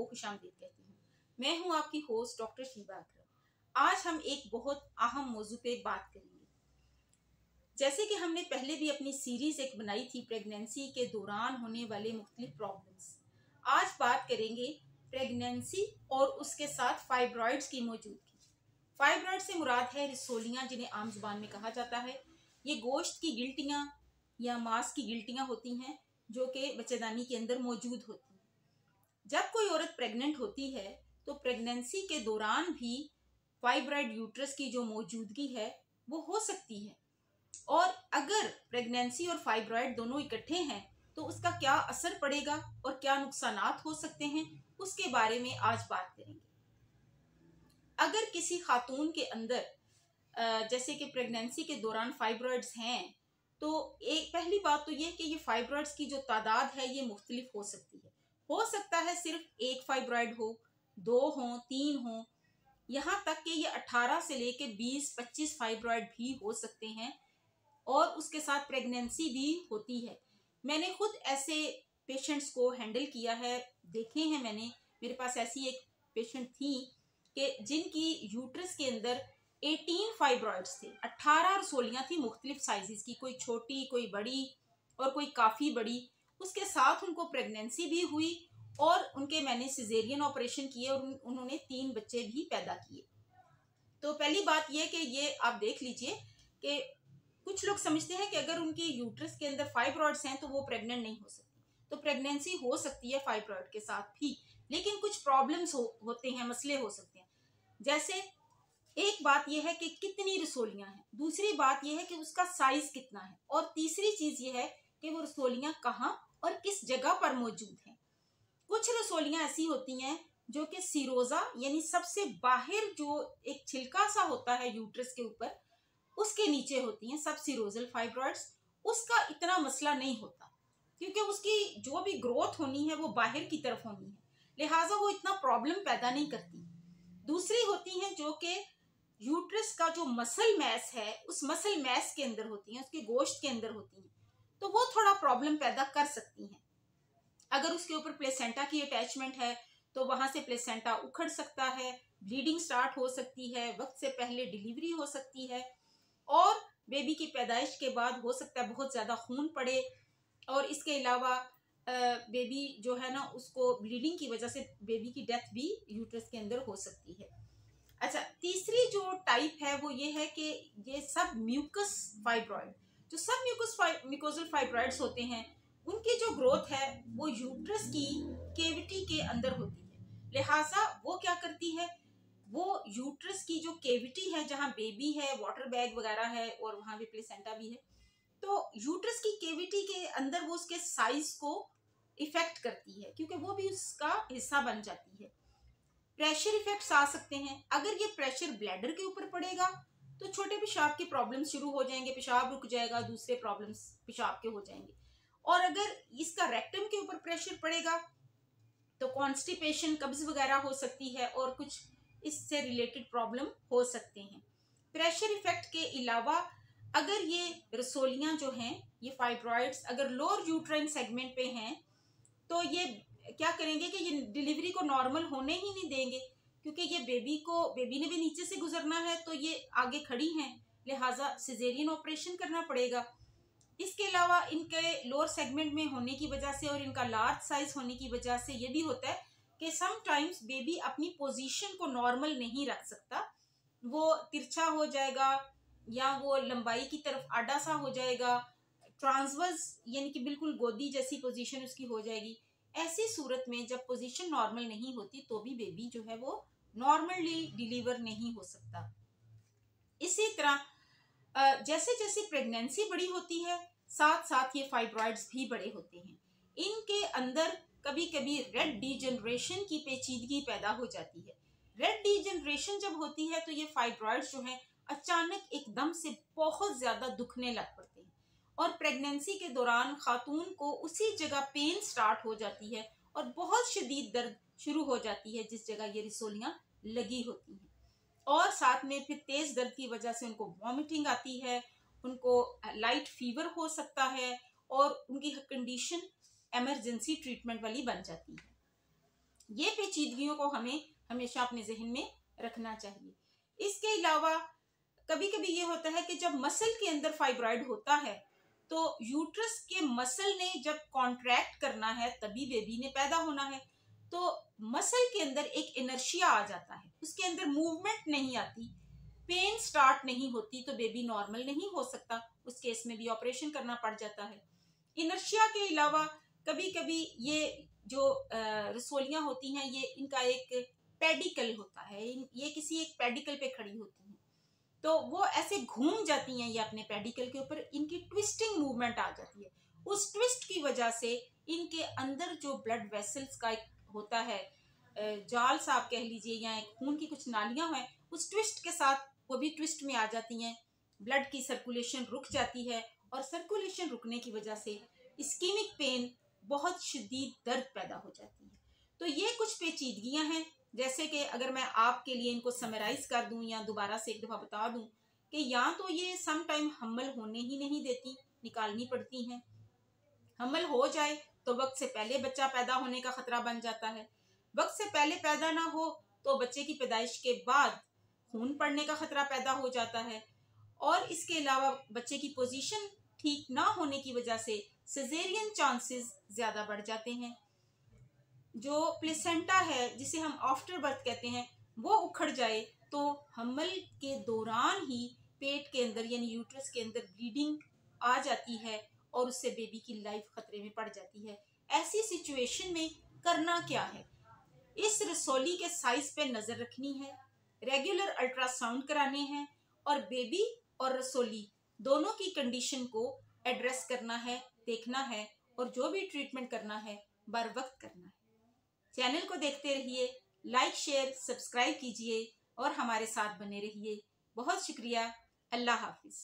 खुशामदीद कहती हूँ। मैं हूँ आपकी होस्ट डॉक्टर शीबा अकरम। आज हम एक बहुत अहम मौजू पे बात करेंगे। जैसे कि हमने पहले भी अपनी सीरीज एक बनाई थी प्रेगनेंसी के दौरान होने वाले मुख्तलिफ प्रॉब्लम्स। आज बात करेंगे प्रेगनेंसी और उसके साथ फाइब्रॉइड्स की मौजूदगी। फाइब्रॉइड से मुराद है रिसोलियाँ, जिन्हें आम जुबान में कहा जाता है। ये गोश्त की गिल्टियाँ या मांस की गिल्टियाँ होती हैं जो कि बच्चेदानी के अंदर मौजूद होती हैं। जब कोई औरत प्रेग्नेंट होती है तो प्रेगनेंसी के दौरान भी फाइब्रॉइड यूट्रस की जो मौजूदगी है वो हो सकती है। और अगर प्रेगनेंसी और फाइब्रॉइड दोनों इकट्ठे हैं तो उसका क्या असर पड़ेगा और क्या नुकसानात हो सकते हैं, उसके बारे में आज बात करेंगे। अगर किसी खातून के अंदर जैसे कि प्रेगनेंसी के दौरान फाइब्रॉइड्स हैं तो एक पहली बात तो ये कि ये फाइब्रॉइड्स की जो तादाद है ये मुख्तलिफ हो सकती है। हो सकता है सिर्फ एक फाइब्रॉइड हो, 2 हो, 3 हो, यहाँ तक कि ये 18 से लेके 20-25 फाइब्रॉइड भी हो सकते हैं और उसके साथ प्रेगनेंसी भी होती है। मैंने खुद ऐसे पेशेंट्स को हैंडल किया है, देखे हैं मैंने। मेरे पास ऐसी एक पेशेंट थी कि जिनकी यूट्रस के अंदर 18 फाइब्रॉइड्स थे, 18 रसोलियाँ थी मुख्तलिफ साइजेस की, कोई छोटी, कोई बड़ी और कोई काफ़ी बड़ी। उसके साथ उनको प्रेगनेंसी भी हुई और उनके मैंने सिजेरियन ऑपरेशन किए और उन्होंने 3 बच्चे भी पैदा किए। तो पहली बात यह कि ये आप देख लीजिए कि कुछ लोग समझते हैं कि अगर उनकी यूट्रस के अंदर फाइब्रॉइड्स हैं तो वो प्रेग्नेंट नहीं हो सकती। तो प्रेगनेंसी हो सकती है फाइब्रॉइड के साथ भी, लेकिन कुछ प्रॉब्लम्स होते हैं, मसले हो सकते हैं। जैसे एक बात यह है कि कितनी रसोलियां हैं, दूसरी बात यह है कि उसका साइज कितना है, और तीसरी चीज यह है कि वो रसोलियां कहाँ और किस जगह पर मौजूद हैं। कुछ रसोलियां ऐसी होती हैं जो कि सीरोजा यानी सबसे बाहर जो एक छिलका सा होता है यूट्रस के ऊपर, उसके नीचे होती हैं सब सीरोजल फाइब्रॉइड्स। उसका इतना मसला नहीं होता क्योंकि उसकी जो भी ग्रोथ होनी है वो बाहर की तरफ होनी है, लिहाजा वो इतना प्रॉब्लम पैदा नहीं करती। दूसरी होती हैं जो कि यूट्रस का जो मसल मैस है उस मसल मैस के अंदर होती हैं, उसके गोश्त के अंदर होती हैं, तो वो थोड़ा प्रॉब्लम पैदा कर सकती हैं। अगर उसके ऊपर प्लेसेंटा की अटैचमेंट है तो वहां से प्लेसेंटा उखड़ सकता है, ब्लीडिंग स्टार्ट हो सकती है, वक्त से पहले डिलीवरी हो सकती है, और बेबी की पैदाइश के बाद हो सकता है बहुत ज़्यादा खून पड़े, और इसके अलावा बेबी जो है ना उसको ब्लीडिंग की वजह से बेबी की डेथ भी यूट्रस के अंदर हो सकती है। अच्छा, तीसरी जो टाइप है वो ये है कि ये सब म्यूकस फाइब्रॉइड, जो सब म्यूकोजल फाइब्रॉइड्स होते हैं, उनकी जो ग्रोथ है वो यूट्रस की केविटी के अंदर होती है। लिहाजा वो क्या करती है, वो यूट्रस की जो केविटी है जहाँ बेबी है, वाटर बैग वगैरह है और वहां भी प्लेसेंटा भी है, तो यूट्रस की केविटी के अंदर वो उसके साइज को इफेक्ट करती है क्योंकि वो भी उसका हिस्सा बन जाती है। प्रेशर इफेक्ट्स आ सकते हैं। अगर ये प्रेशर ब्लैडर के ऊपर पड़ेगा तो छोटे पेशाब के प्रॉब्लम शुरू हो जाएंगे, पेशाब रुक जाएगा, दूसरे प्रॉब्लम्स पेशाब के हो जाएंगे। और अगर इसका रेक्टम के ऊपर प्रेशर पड़ेगा तो कॉन्स्टिपेशन, कब्ज वगैरह हो सकती है और कुछ इससे रिलेटेड प्रॉब्लम हो सकते हैं। प्रेशर इफेक्ट के अलावा अगर ये रसोलियां जो हैं, ये फाइब्रॉइड्स अगर लोअर यूट्राइन सेगमेंट पे हैं तो ये क्या करेंगे कि ये डिलीवरी को नॉर्मल होने ही नहीं देंगे, क्योंकि ये बेबी ने भी नीचे से गुजरना है तो ये आगे खड़ी हैं, लिहाजा सिजेरियन ऑपरेशन करना पड़ेगा। इसके अलावा इनके लोअर सेगमेंट में होने की वजह से और इनका लार्ज साइज होने की वजह से ये भी होता है कि समटाइम्स बेबी अपनी पोजीशन को नॉर्मल नहीं रख सकता, वो तिरछा हो जाएगा या वो लंबाई की तरफ आड़ा सा हो जाएगा, ट्रांसवर्स यानी कि बिल्कुल गोदी जैसी पोजीशन उसकी हो जाएगी। ऐसी सूरत में जब पोजीशन नॉर्मल नहीं होती तो भी बेबी जो है वो नॉर्मली डिलीवर नहीं हो सकता। इसी तरह जैसे जैसे प्रेगनेंसी बड़ी होती है साथ साथ ये फाइब्रॉइड्स भी बड़े होते हैं। इनके अंदर कभी कभी रेड डीजनरेशन की पेचीदगी पैदा हो जाती है। रेड डीजनरेशन जब होती है तो ये फाइब्रॉइड्स जो हैं अचानक एकदम से बहुत ज्यादा दुखने लग पड़ते हैं और प्रेगनेंसी के दौरान खातून को उसी जगह पेन स्टार्ट हो जाती है और बहुत शदीद दर्द शुरू हो जाती है जिस जगह ये रिसोलियां लगी होती हैं। और साथ में फिर तेज दर्द की वजह से उनको वॉमिटिंग आती है, उनको लाइट फीवर हो सकता है और उनकी कंडीशन इमरजेंसी ट्रीटमेंट वाली बन जाती है। ये पेचीदगियों को हमें हमेशा अपने जहन में रखना चाहिए। इसके अलावा कभी कभी ये होता है कि जब मसल के अंदर फाइब्रॉइड होता है तो यूट्रस के मसल ने जब कॉन्ट्रैक्ट करना है तभी बेबी ने पैदा होना है, तो मसल के अंदर एक इनर्शिया आ जाता है, उसके अंदर मूवमेंट नहीं आती, पेन स्टार्ट नहीं होती, तो बेबी नॉर्मल नहीं हो सकता। उस केस में भी ऑपरेशन करना पड़ जाता है। इनर्शिया के अलावा कभी कभी ये जो रसोलियां होती हैं, ये इनका एक पेडिकल होता है, ये किसी एक पेडिकल पे खड़ी होती हैं, तो वो ऐसे घूम जाती हैं ये अपने पेडिकल के ऊपर, इनकी ट्विस्टिंग मूवमेंट आ जाती है। उस ट्विस्ट की वजह से इनके अंदर जो ब्लड वेसल्स का एक होता है, जाल साहब कह लीजिए, या एक खून की कुछ नालियां हैं, उस ट्विस्ट के साथ वो भी ट्विस्ट में आ जाती हैं, ब्लड की सर्कुलेशन रुक जाती है, और सर्कुलेशन रुकने की वजह से इस्कीमिक पेन, बहुत शदीद दर्द पैदा हो जाती है। तो ये कुछ पेचीदगियां हैं, जैसे कि अगर मैं आपके लिए इनको समराइज कर दूं या दोबारा से एक दफ़ा बता दूं कि या तो ये सम टाइम हमल होने ही नहीं देती, निकालनी पड़ती हैं। हमल हो जाए तो वक्त से पहले बच्चा पैदा होने का खतरा बन जाता है। वक्त से पहले पैदा ना हो तो बच्चे की पैदाइश के बाद खून पड़ने का खतरा पैदा हो जाता है। और इसके अलावा बच्चे की पोजीशन ठीक ना होने की वजह से सिजेरियन चांसेस ज़्यादा बढ़ जाते हैं। जो प्लेसेंटा है, जिसे हम आफ्टर बर्थ कहते हैं, वो उखड़ जाए तो हमल के दौरान ही पेट के अंदर यानी यूट्रस के अंदर ब्लीडिंग आ जाती है और उससे बेबी की लाइफ खतरे में पड़ जाती है। ऐसी सिचुएशन में करना क्या है? इस रसोली के साइज पे नज़र रखनी है, रेगुलर अल्ट्रासाउंड कराने हैं, और बेबी और रसोली दोनों की कंडीशन को एड्रेस करना है, देखना है, और जो भी ट्रीटमेंट करना है बर वक्त करना है। चैनल को देखते रहिए, लाइक शेयर सब्सक्राइब कीजिए और हमारे साथ बने रहिए। बहुत शुक्रिया। अल्लाह हाफिज़।